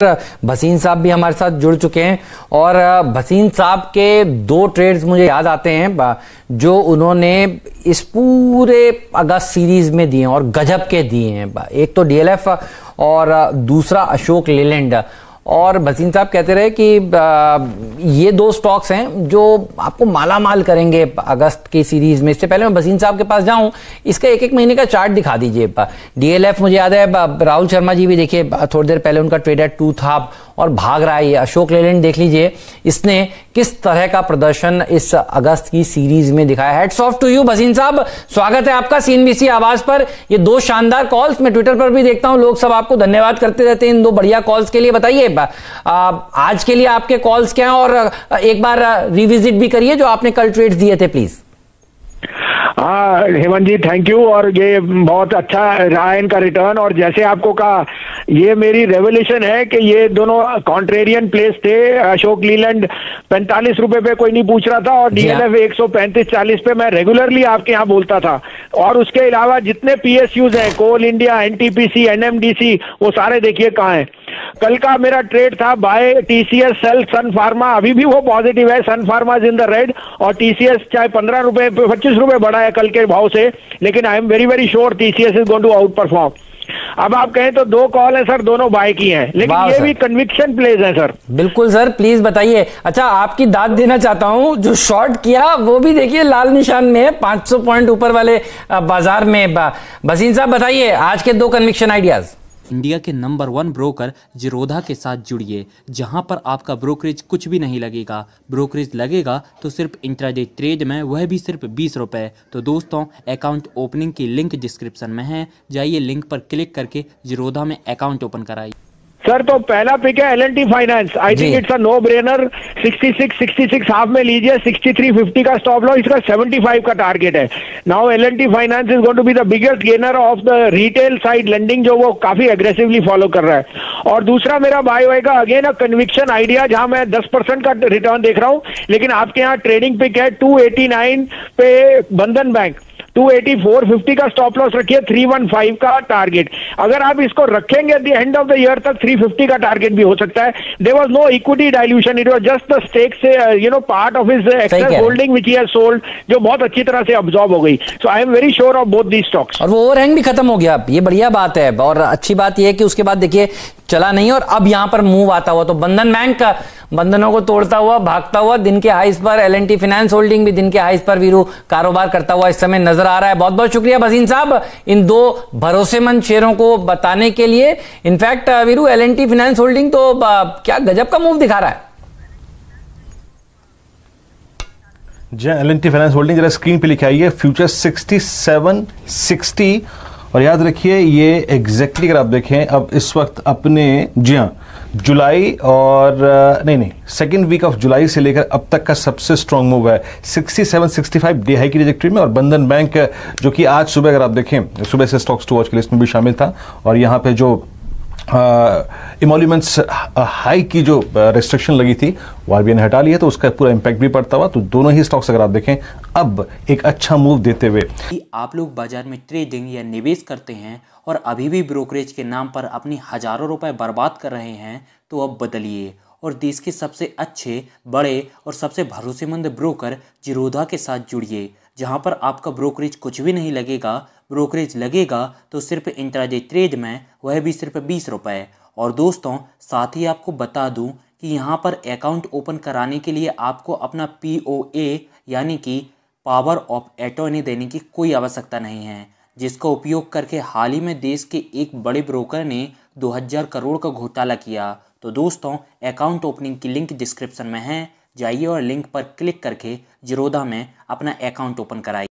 भसीन साहब भी हमारे साथ जुड़ चुके हैं और भसीन साहब के दो ट्रेड्स मुझे याद आते हैं जो उन्होंने इस पूरे अगस्त सीरीज में दिए हैं और गजब के दिए हैं। एक तो डीएलएफ और दूसरा अशोक लेलैंड। और भसीन साहब कहते रहे कि ये दो स्टॉक्स हैं जो आपको माला माल करेंगे अगस्त की सीरीज में। इससे पहले मैं भसीन साहब के पास जाऊं, इसका एक एक महीने का चार्ट दिखा दीजिए। डीएलएफ मुझे याद है, राहुल शर्मा जी भी देखिए थोड़ी देर पहले उनका ट्रेड एट 2 था और भाग रहा है। अशोक लेलैंड देख लीजिए, इसने किस तरह का प्रदर्शन इस अगस्त की सीरीज में दिखाया। Hats off to you Bhasin sahab, स्वागत है आपका सीएनबीसी आवाज पर। ये दो शानदार कॉल्स, मैं ट्विटर पर भी देखता हूं लोग सब आपको धन्यवाद करते रहते हैं इन दो बढ़िया कॉल्स के लिए। बताइए आज के लिए आपके कॉल्स क्या हैं और एक बार रिविजिट भी करिए जो आपने कल ट्रेड्स दिए थे प्लीज। हाँ हेमंत जी, थैंक यू। और ये बहुत अच्छा रहा इनका रिटर्न। और जैसे आपको कहा, ये मेरी रेवोल्यूशन है कि ये दोनों कॉन्ट्रेरियन प्लेस थे। अशोक लीलैंड 45 रुपए पे कोई नहीं पूछ रहा था और डीएलएफ 135-40 पे मैं रेगुलरली आपके यहाँ बोलता था। और उसके अलावा जितने पीएसयूज हैं, कोल इंडिया, एनटीपीसी, एनएमडीसी, वो सारे देखिए कहाँ हैं। कल का मेरा ट्रेड था buy TCS sell Sun Pharma, अभी भी वो पॉजिटिव है। Sun Pharma is in the red और टीसीएस चाहे 15 रुपए 25 रुपए बढ़ा है कल के भाव से, लेकिन I am very very sure TCS is going to outperform. अब आप कहें तो दो कॉल है सर, दोनों बाय की हैं, लेकिन ये भी कन्विक्शन प्लेज है सर। बिल्कुल सर, प्लीज बताइए। अच्छा, आपकी दाद देना चाहता हूं, जो शॉर्ट किया वो भी देखिए लाल निशान में है, 500 पॉइंट ऊपर वाले बाजार में। भसीन साहब बताइए आज के दो कन्विक्शन आइडियाज। इंडिया के नंबर 1 ब्रोकर जिरोधा के साथ जुड़िए, जहां पर आपका ब्रोकरेज कुछ भी नहीं लगेगा। ब्रोकरेज लगेगा तो सिर्फ इंट्राडे ट्रेड में, वह भी सिर्फ 20 रुपए। तो दोस्तों, अकाउंट ओपनिंग की लिंक डिस्क्रिप्शन में है, जाइए लिंक पर क्लिक करके जिरोधा में अकाउंट ओपन कराइए। सर तो पहला पिक है L and T finance. I think it's a no brainer. 66 half में लीजिए, 63.50 का स्टॉप लॉस, इसका 75 का टारगेट है। Now L and T finance is going to be the biggest gainer of the retail side lending, जो वो काफी एग्रेसिवली फॉलो कर रहा है। और दूसरा मेरा बाय होएगा अगेन अ कन्विक्शन आइडिया, जहां मैं 10% का रिटर्न देख रहा हूं, लेकिन आपके यहाँ ट्रेडिंग पिक है 289 पे बंधन बैंक। 284.50 का स्टॉप लॉस रखिए, 315 का टारगेट। अगर आप इसको रखेंगे at the end of the year तक 350 का टारगेट भी हो सकता है। There was no equity dilution, it was just the stake sale part of his excess holding which he has sold, जो बहुत अच्छी तरह से अब्सॉर्ब हो गई। So I am very sure of both these stocks. और वो ओवरहैंग भी खत्म हो गया, ये बढ़िया बात है। और अच्छी बात यह है कि उसके बाद देखिए चला नहीं और अब यहां पर मूव आता हुआ, तो बंधन बैंक का बंधनों को तोड़ता हुआ भागता हुआ दिन के हाइस पर, एल&टी फाइनेंस होल्डिंग भी दिन के हाइस पर वीरू कारोबार करता हुआ इस समय नजर आ रहा है। बहुत बहुत शुक्रिया भसीन साहब इन दो भरोसेमंद शेयरों को बताने के लिए। In fact Veeru, L&T finance holding तो क्या गजब का मूव दिखा रहा है। जी, एल&टी फाइनेंस होल्डिंग जरा स्क्रीन पे लिखा है फ्यूचर 6760। और याद रखिए ये एग्जैक्टली अगर आप देखें अब इस वक्त अपने, जी हाँ, जुलाई और नहीं सेकेंड वीक ऑफ जुलाई से लेकर अब तक का सबसे स्ट्रॉन्ग मूव है 67-65 डे हाई की ट्रैजेक्टरी में। और बंधन बैंक जो कि आज सुबह अगर आप देखें, सुबह से स्टॉक्स टू वॉच की लिस्ट में भी शामिल था और यहाँ पे जो इमोल्यूमेंट्स हाई की जो रेस्ट्रिक्शन लगी थी वो आरबीआई ने हटा लिया, तो उसका पूरा इंपैक्ट भी पड़ता हुआ। तो दोनों ही स्टॉक्स अगर आप देखें अब एक अच्छा मूव देते हुए। आप लोग बाजार में ट्रेडिंग या निवेश करते हैं और अभी भी ब्रोकरेज के नाम पर अपनी हजारों रुपए बर्बाद कर रहे हैं, तो अब बदलिए और देश के सबसे अच्छे, बड़े और सबसे भरोसेमंद ब्रोकर जिरोधा के साथ जुड़िए, जहां पर आपका ब्रोकरेज कुछ भी नहीं लगेगा। ब्रोकरेज लगेगा तो सिर्फ इंट्राडे ट्रेड में, वह भी सिर्फ 20 रुपए। और दोस्तों, साथ ही आपको बता दूं कि यहाँ पर अकाउंट ओपन कराने के लिए आपको अपना POA यानी कि पावर ऑफ अटॉर्नी देने की कोई आवश्यकता नहीं है, जिसका उपयोग करके हाल ही में देश के एक बड़े ब्रोकर ने 2000 करोड़ का घोटाला किया। तो दोस्तों, अकाउंट ओपनिंग की लिंक डिस्क्रिप्शन में है, जाइए और लिंक पर क्लिक करके जिरोधा में अपना अकाउंट ओपन कराइए।